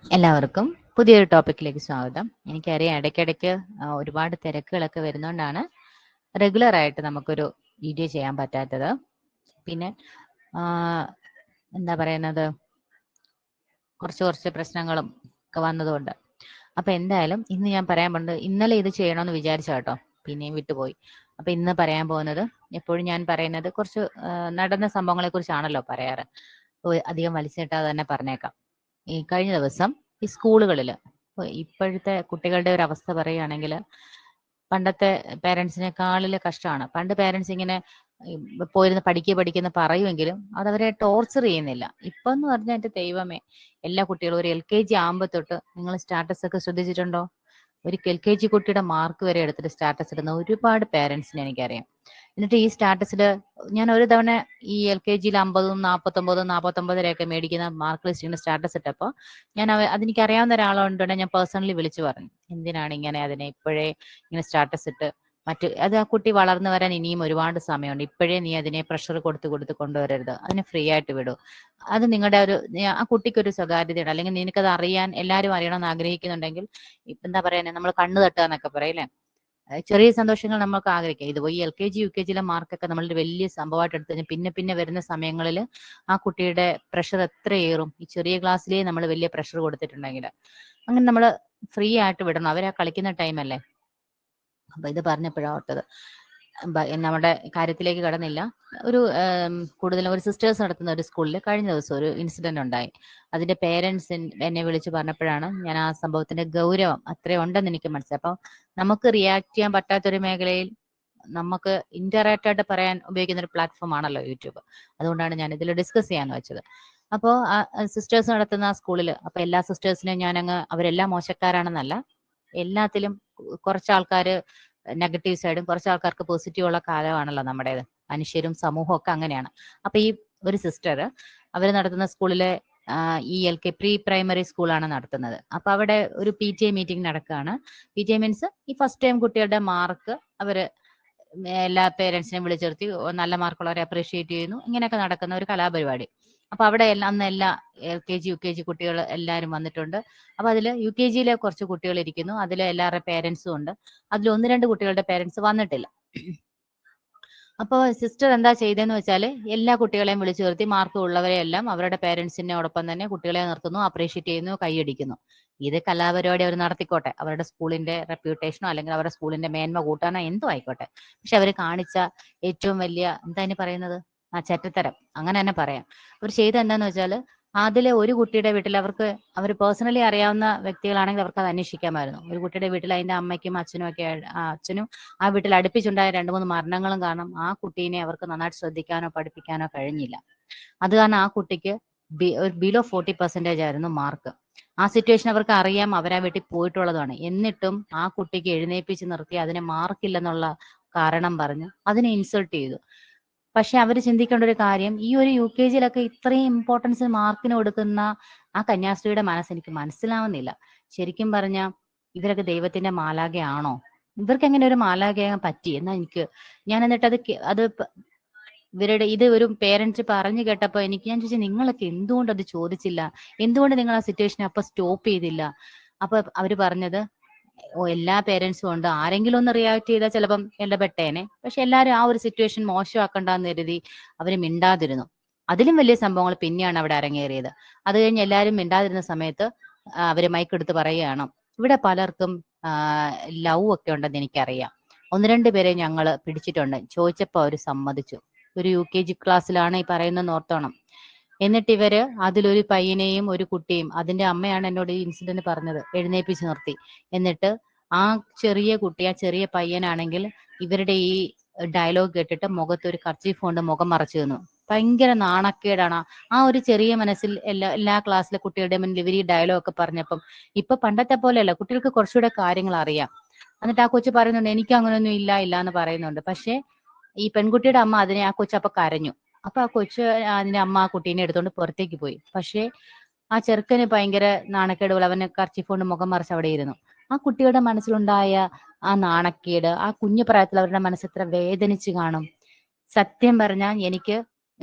എല്ലാവർക്കും പുതിയൊരു ടോപ്പിക്കിലേക്ക് സ്വാഗതം. എനിക്കറിയാം ഇടയ്ക്കിടയ്ക്ക് ഒരുപാട് തിരക്കുകളൊക്കെ വരുന്നതുകൊണ്ടാണ് റെഗുലർ ആയിട്ട് നമുക്കൊരു വീഡിയോ ചെയ്യാൻ പറ്റാത്തത്. പിന്നെ എന്താ പറയുന്നത്, കുറച്ച് പ്രശ്നങ്ങളും ഒക്കെ വന്നതുകൊണ്ട്. അപ്പൊ എന്തായാലും ഇന്ന് ഞാൻ പറയാൻ പോകുന്നത്, ഇന്നലെ ഇത് ചെയ്യണമെന്ന് വിചാരിച്ച കേട്ടോ, പിന്നെയും വിട്ടുപോയി. അപ്പൊ ഇന്ന് പറയാൻ പോകുന്നത്, എപ്പോഴും ഞാൻ പറയുന്നത് കുറച്ച് നടന്ന സംഭവങ്ങളെ കുറിച്ചാണല്ലോ പറയാറ്. അധികം വലിച്ചിട്ടാതെ തന്നെ പറഞ്ഞേക്കാം. ഈ കഴിഞ്ഞ ദിവസം ഈ സ്കൂളുകളിൽ ഇപ്പോഴത്തെ കുട്ടികളുടെ ഒരു അവസ്ഥ പറയുകയാണെങ്കിൽ പണ്ടത്തെ പേരൻസിനെക്കാളിൽ കഷ്ടമാണ്. പണ്ട് പേരൻസ് ഇങ്ങനെ പോയിരുന്ന് പഠിക്കുന്ന പറയുമെങ്കിലും അതവരെ ടോർച്ചർ ചെയ്യുന്നില്ല. ഇപ്പൊ എന്ന് പറഞ്ഞാൽ എന്റെ ദൈവമേ, എല്ലാ കുട്ടികളും ഒരു LKG ആകുമ്പോൾ തൊട്ട് നിങ്ങൾ സ്റ്റാറ്റസ് ഒക്കെ ശ്രദ്ധിച്ചിട്ടുണ്ടോ? ഒരു LKG കുട്ടിയുടെ മാർക്ക് വരെ എടുത്തിട്ട് സ്റ്റാറ്റസ് ഇടുന്ന ഒരുപാട് പേരൻസിനെ എനിക്കറിയാം. എന്നിട്ട് ഈ സ്റ്റാറ്റസിൽ ഞാൻ ഒരു തവണ ഈ LKGയിൽ 50, 49, 49 മേടിക്കുന്ന മാർക്ക് ലിസ്റ്റിന്റെ സ്റ്റാറ്റസ് ഇട്ടപ്പോൾ ഞാൻ അതെനിക്ക് അറിയാവുന്ന ഒരാളുണ്ടെങ്കിൽ ഞാൻ പേഴ്സണലി വിളിച്ചു പറഞ്ഞു, എന്തിനാണ് ഇങ്ങനെ അതിനെ ഇപ്പോഴേ ഇങ്ങനെ സ്റ്റാറ്റസ് ഇട്ട് അത് ആ കുട്ടി വളർന്നു വരാൻ ഇനിയും ഒരുപാട് സമയമുണ്ട്. ഇപ്പോഴേ നീ അതിനെ പ്രഷർ കൊടുത്ത് കൊണ്ടുവരരുത്, അതിനെ ഫ്രീ ആയിട്ട് വിടൂ. അത് നിങ്ങളുടെ ആ കുട്ടിക്ക് ഒരു സ്വകാര്യതയുണ്ട്. അല്ലെങ്കിൽ നിനക്കത് അറിയാൻ, എല്ലാവരും അറിയണമെന്ന് ആഗ്രഹിക്കുന്നുണ്ടെങ്കിൽ എന്താ പറയാ, നമ്മൾ കണ്ണു തട്ടുക എന്നൊക്കെ പറയില്ലേ, ചെറിയ സന്തോഷങ്ങൾ നമുക്ക് ആഗ്രഹിക്കാം. ഇത് പോയി LKG UKGയിലെ മാർക്കൊക്കെ നമ്മളൊരു വലിയ സംഭവമായിട്ട് എടുത്തു കഴിഞ്ഞാൽ പിന്നെ വരുന്ന സമയങ്ങളിൽ ആ കുട്ടിയുടെ പ്രഷർ എത്രയേറും. ഈ ചെറിയ ക്ലാസ്സിലേ നമ്മൾ വലിയ പ്രഷർ കൊടുത്തിട്ടുണ്ടെങ്കിൽ അങ്ങനെ നമ്മൾ ഫ്രീ ആയിട്ട് വിടണം. അവരാ കളിക്കുന്ന ടൈമല്ലേ. അപ്പൊ ഇത് പറഞ്ഞപ്പോഴാണ് ഓർത്തത്. നമ്മുടെ കാര്യത്തിലേക്ക് കടന്നില്ല. ഒരു കൂടുതലും ഒരു സിസ്റ്റേഴ്സ് നടത്തുന്ന ഒരു സ്കൂളിൽ കഴിഞ്ഞ ദിവസം ഒരു ഇൻസിഡന്റ് ഉണ്ടായി. അതിന്റെ പേരൻസ് എന്നെ വിളിച്ച് പറഞ്ഞപ്പോഴാണ് ഞാൻ ആ സംഭവത്തിന്റെ ഗൗരവം അത്രയുണ്ടെന്ന് എനിക്ക് മനസ്സിലായി. അപ്പൊ നമുക്ക് റിയാക്ട് ചെയ്യാൻ പറ്റാത്തൊരു മേഖലയിൽ നമുക്ക് ഇന്ററാക്ട് ആയിട്ട് പറയാൻ ഉപയോഗിക്കുന്ന ഒരു പ്ലാറ്റ്ഫോം ആണല്ലോ യൂട്യൂബ്. അതുകൊണ്ടാണ് ഞാൻ ഇതിൽ ഡിസ്കസ് ചെയ്യാന്ന് വെച്ചത്. അപ്പോൾ സിസ്റ്റേഴ്സ് നടത്തുന്ന ആ സ്കൂളിൽ, അപ്പൊ എല്ലാ സിസ്റ്റേഴ്സിനെയും അവരെല്ലാം മോശക്കാരാണെന്നല്ല, എല്ലാത്തിലും കുറച്ച് ആൾക്കാര് നെഗറ്റീവ് സൈഡും കുറച്ച് ആൾക്കാർക്ക് പോസിറ്റീവ് ഉള്ള കാലമാണല്ലോ നമ്മുടേത്. മനുഷ്യരും സമൂഹവും ഒക്കെ അങ്ങനെയാണ്. അപ്പൊ ഈ ഒരു സിസ്റ്റർ അവർ നടത്തുന്ന സ്കൂളിലെ ഈ പ്രീ പ്രൈമറി സ്കൂളാണ് നടത്തുന്നത്. അപ്പൊ അവിടെ ഒരു PTA മീറ്റിംഗ് നടക്കുകയാണ്. PTA മീൻസ് ഈ ഫസ്റ്റ് ടൈം കുട്ടികളുടെ മാർക്ക് അവര് എല്ലാ പേരൻസിനെയും വിളിച്ചിരുത്തി നല്ല മാർക്കുള്ളവരെ അപ്രീഷിയേറ്റ് ചെയ്യുന്നു. ഇങ്ങനെയൊക്കെ നടക്കുന്ന ഒരു കലാപരിപാടി. അപ്പൊ അവിടെ അന്ന് എല്ലാ LKG UKG കുട്ടികൾ എല്ലാവരും വന്നിട്ടുണ്ട്. അപ്പൊ അതില് UKGയിലെ കുറച്ച് കുട്ടികൾ ഇരിക്കുന്നു. അതിൽ എല്ലാവരുടെ പേരൻസും ഉണ്ട്. അതിൽ 1-2 കുട്ടികളുടെ പേരൻസ് വന്നിട്ടില്ല. അപ്പൊ സിസ്റ്റർ എന്താ ചെയ്തതെന്ന് വെച്ചാൽ എല്ലാ കുട്ടികളെയും വിളിച്ചു നിർത്തി മാർക്ക് ഉള്ളവരെയെല്ലാം അവരുടെ പേരൻസിനോടൊപ്പം തന്നെ കുട്ടികളെ നിർത്തുന്നു, അപ്രീഷിയേറ്റ് ചെയ്യുന്നു, കൈയടിക്കുന്നു. ഇത് കലാപരിപാടി അവർ നടത്തിക്കോട്ടെ, അവരുടെ സ്കൂളിന്റെ റെപ്യൂട്ടേഷനോ അല്ലെങ്കിൽ അവരുടെ സ്കൂളിന്റെ മേന്മ കൂട്ടാനോ എന്തോ ആയിക്കോട്ടെ. പക്ഷെ അവർ കാണിച്ച ഏറ്റവും വലിയ എന്താ ഇനി പറയുന്നത്, ചെറ്റത്തരം അങ്ങനെ തന്നെ പറയാം. അവർ ചെയ്ത എന്താന്ന് വെച്ചാൽ അതിലെ ഒരു കുട്ടിയുടെ വീട്ടിൽ അവർ പേഴ്സണലി അറിയാവുന്ന വ്യക്തികളാണെങ്കിൽ അവർക്ക് അത് അന്വേഷിക്കാമായിരുന്നു. ഒരു കുട്ടിയുടെ വീട്ടിൽ അതിന്റെ അമ്മയ്ക്കും അച്ഛനും ഒക്കെ അച്ഛനും ആ വീട്ടിൽ അടുപ്പിച്ചുണ്ടായ 2-3 മരണങ്ങളും കാരണം ആ കുട്ടീനെ അവർക്ക് നന്നായിട്ട് ശ്രദ്ധിക്കാനോ പഠിപ്പിക്കാനോ കഴിഞ്ഞില്ല. അത് കാരണം ആ കുട്ടിക്ക് ബിലോ 40% ആയിരുന്നു മാർക്ക്. ആ സിറ്റുവേഷൻ അവർക്ക് അറിയാം, അവരാ വീട്ടിൽ പോയിട്ടുള്ളതാണ്. എന്നിട്ടും ആ കുട്ടിക്ക് എഴുന്നേൽപ്പിച്ച് നിർത്തി അതിന് മാർക്കില്ലെന്നുള്ള കാരണം പറഞ്ഞ് അതിനെ ഇൻസൾട്ട് ചെയ്തു. പക്ഷെ അവർ ചിന്തിക്കേണ്ട ഒരു കാര്യം, ഈ ഒരു UKGയിലൊക്കെ ഇത്രയും ഇമ്പോർട്ടൻസ് മാർക്കിന് കൊടുക്കുന്ന ആ കന്യാസ്ത്രീയുടെ മനസ്സ് എനിക്ക് മനസ്സിലാവുന്നില്ല. ശരിക്കും പറഞ്ഞ ഇവരൊക്കെ ദൈവത്തിന്റെ മാലാഖയാണോ? ഇവർക്ക് എങ്ങനെ ഒരു മാലാഖയാകാൻ പറ്റി എന്നാ ഞാൻ എന്നിട്ട് അത് ഇത് ഒരു പേരൻസ് പറഞ്ഞു കേട്ടപ്പോ ഞാൻ ചോദിച്ചു, നിങ്ങളൊക്കെ എന്തുകൊണ്ട് അത് ചോദിച്ചില്ല? എന്തുകൊണ്ട് നിങ്ങൾ ആ സിറ്റുവേഷൻ അപ്പൊ സ്റ്റോപ്പ് ചെയ്തില്ല? അപ്പൊ അവര് പറഞ്ഞത്, എല്ലാ പേരൻസും ഉണ്ട്, ആരെങ്കിലും ഒന്ന് റിയാക്ട് ചെയ്താൽ ചിലപ്പം ഇടപെട്ടേനെ. പക്ഷെ എല്ലാരും ആ ഒരു സിറ്റുവേഷൻ മോശമാക്കണ്ടെന്ന് കരുതി അവര് മിണ്ടാതിരുന്നു. അതിലും വലിയ സംഭവങ്ങൾ പിന്നെയാണ് അവിടെ അരങ്ങേറിയത്. അത് കഴിഞ്ഞ് എല്ലാരും മിണ്ടാതിരുന്ന സമയത്ത് അവര് മൈക്ക് എടുത്ത് പറയുകയാണ്, ഇവിടെ പലർക്കും ലവ് ഒക്കെ ഉണ്ടെന്ന് എനിക്കറിയാം. 1-2 പേരെ ഞങ്ങള് പിടിച്ചിട്ടുണ്ട്. ചോദിച്ചപ്പോ അവര് സമ്മതിച്ചു. ഒരു UKG ക്ലാസ്സിലാണ് ഈ പറയുന്നത് ഓർത്തോണം. എന്നിട്ട് ഇവര് അതിലൊരു പയ്യനെയും ഒരു കുട്ടിയും, അതിന്റെ അമ്മയാണ് എന്നോട് ഈ ഇൻസിഡന്റ് പറഞ്ഞത്, എഴുന്നേൽപ്പിച്ച് നിർത്തി. എന്നിട്ട് ആ ചെറിയ കുട്ടി, ആ ചെറിയ പയ്യനാണെങ്കിൽ ഇവരുടെ ഈ ഡയലോഗ് കേട്ടിട്ട് മുഖത്ത് ഒരു കർച്ചീഫ് കൊണ്ട് മുഖം മറച്ചു നിന്നു. ഭയങ്കര നാണക്കേടാണ്. ആ ഒരു ചെറിയ മനസ്സിൽ എല്ലാ ക്ലാസ്സിലെ കുട്ടികളുടെ മുന്നിൽ ഇവർ ഈ ഡയലോഗ് ഒക്കെ പറഞ്ഞപ്പം, ഇപ്പൊ പണ്ടത്തെ പോലെയല്ല, കുട്ടികൾക്ക് കുറച്ചുകൂടെ കാര്യങ്ങൾ അറിയാം. എന്നിട്ട് ആ കൊച്ചു പറയുന്നുണ്ട്, എനിക്ക് അങ്ങനെയൊന്നും ഇല്ല എന്ന് പറയുന്നുണ്ട്. പക്ഷെ ഈ പെൺകുട്ടിയുടെ അമ്മ ആ കൊച്ചപ്പൊ കരഞ്ഞു. അപ്പൊ ആ കൊച്ചു അതിന്റെ അമ്മ ആ കുട്ടീനെ എടുത്തോണ്ട് പുറത്തേക്ക് പോയി. പക്ഷെ ആ ചെറുക്കന് ഭയങ്കര നാണക്കേട് പോലെ അവന് കർച്ചീഫ് കൊണ്ട് മുഖം മറച്ച് അവിടെ ഇരുന്നു. ആ കുട്ടിയുടെ മനസ്സിലുണ്ടായ ആ നാണക്കേട്, ആ കുഞ്ഞു പ്രായത്തിൽ അവരുടെ മനസ്സെത്ര വേദനിച്ച് കാണും. സത്യം പറഞ്ഞാൽ എനിക്ക്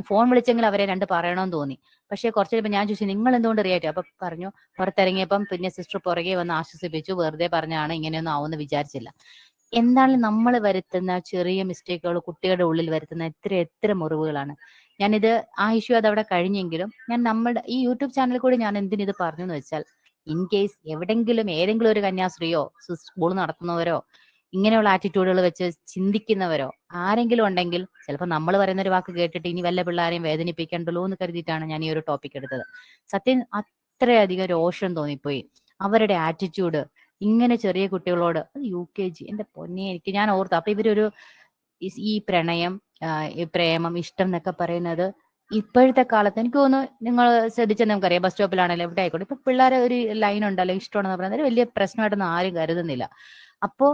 ഫോൺ വിളിച്ചെങ്കിൽ അവരെ 2 പറയണമെന്ന് തോന്നി. പക്ഷെ കുറച്ച് കഴിയുമ്പോൾ ഞാൻ ചോദിച്ചു നിങ്ങൾ എന്തുകൊണ്ട് റിയാക്ട്? അപ്പൊ പറഞ്ഞു പുറത്തിറങ്ങിയപ്പം പിന്നെ സിസ്റ്റർ പുറകെ വന്ന് ആശ്വസിപ്പിച്ചു, വെറുതെ പറഞ്ഞാണ്, ഇങ്ങനെയൊന്നും ആവുമെന്ന് വിചാരിച്ചില്ല. എന്താണ് നമ്മൾ വരുത്തുന്ന ചെറിയ മിസ്റ്റേക്കുകൾ കുട്ടികളുടെ ഉള്ളിൽ വരുത്തുന്ന എത്ര എത്ര മുറിവുകളാണ്. ഞാനിത് ആ ഇഷ്യൂ അതവിടെ കഴിഞ്ഞെങ്കിലും ഞാൻ നമ്മുടെ ഈ യൂട്യൂബ് ചാനലിൽ കൂടി ഞാൻ എന്തിനിത് പറഞ്ഞു എന്ന് വെച്ചാൽ, ഇൻ കേസ് എവിടെങ്കിലും ഏതെങ്കിലും ഒരു കന്യാസ്ത്രീയോ സ്കൂൾ നടത്തുന്നവരോ ഇങ്ങനെയുള്ള ആറ്റിറ്റ്യൂഡുകൾ വെച്ച് ചിന്തിക്കുന്നവരോ ആരെങ്കിലും ഉണ്ടെങ്കിൽ, ചിലപ്പോൾ നമ്മൾ പറയുന്ന ഒരു വാക്ക് കേട്ടിട്ട് ഇനി വല്ല പിള്ളേരെയും വേദനിപ്പിക്കണ്ടല്ലോ എന്ന് കരുതിയിട്ടാണ് ഞാൻ ഈ ഒരു ടോപ്പിക് എടുത്തത്. സത്യം അത്രയധികം രോഷം തോന്നിപ്പോയി അവരുടെ ആറ്റിറ്റ്യൂഡ്. ഇങ്ങനെ ചെറിയ കുട്ടികളോട്, UKG, എന്റെ പൊന്നെ, എനിക്ക് ഞാൻ ഓർത്തു. അപ്പൊ ഇവരൊരു ഈ പ്രണയം, ഈ പ്രേമം, ഇഷ്ടം എന്നൊക്കെ പറയുന്നത് ഇപ്പോഴത്തെ കാലത്ത് എനിക്ക് തോന്നുന്നു, നിങ്ങൾ ശ്രദ്ധിച്ചാൽ നമുക്കറിയാം, ബസ് സ്റ്റോപ്പിലാണെങ്കിലും എവിടെ ആയിക്കോട്ടെ, ഇപ്പൊ പിള്ളേരെ ഒരു ലൈൻ ഉണ്ടല്ലോ ഇഷ്ടമാണെന്ന് പറയുന്നത് വലിയ പ്രശ്നമായിട്ടൊന്നും ആരും കരുതുന്നില്ല. അപ്പോ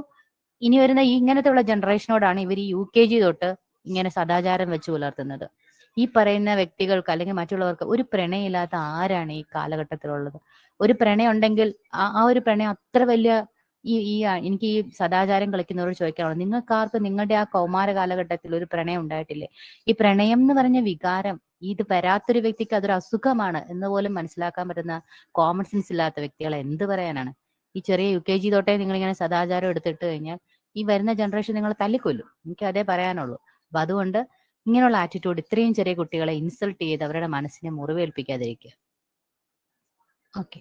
ഇനി വരുന്ന ഈ ഇങ്ങനത്തെ ഉള്ള ജനറേഷനോടാണ് ഇവർ ഈ UKG തൊട്ട് ഇങ്ങനെ സദാചാരം വെച്ച് പുലർത്തുന്നത്. ഈ പറയുന്ന വ്യക്തികൾക്ക് അല്ലെങ്കിൽ മറ്റുള്ളവർക്ക് ഒരു പ്രണയമില്ലാത്ത ആരാണ് ഈ കാലഘട്ടത്തിലുള്ളത്? ഒരു പ്രണയം ഉണ്ടെങ്കിൽ ആ ഒരു പ്രണയം അത്ര വലിയ എനിക്ക് ഈ സദാചാരം കളിക്കുന്നവരോട് ചോദിക്കാനുള്ളത്, നിങ്ങൾക്കാർക്ക് നിങ്ങളുടെ ആ കൗമാര കാലഘട്ടത്തിൽ ഒരു പ്രണയം ഉണ്ടായിട്ടില്ലേ? ഈ പ്രണയം എന്ന് പറഞ്ഞ വികാരം, ഇത് വരാത്തൊരു വ്യക്തിക്ക് അതൊരു അസുഖമാണ് എന്ന് പോലും മനസ്സിലാക്കാൻ പറ്റുന്ന കോമൺ സെൻസ് ഇല്ലാത്ത വ്യക്തികളെ എന്ത് പറയാനാണ്? ഈ ചെറിയ UKG തൊട്ടേ നിങ്ങൾ ഇങ്ങനെ സദാചാരം എടുത്തിട്ട് കഴിഞ്ഞാൽ ഈ വരുന്ന ജനറേഷൻ നിങ്ങൾ തല്ലിക്കൊല്ലും. എനിക്ക് അതേ പറയാനുള്ളൂ. അപ്പൊ അതുകൊണ്ട് ഇങ്ങനെയുള്ള ആറ്റിറ്റ്യൂഡ് ഇത്രയും ചെറിയ കുട്ടികളെ ഇൻസൾട്ട് ചെയ്ത് അവരുടെ മനസ്സിനെ മുറിവേൽപ്പിക്കാതിരിക്കുക. ഓക്കെ.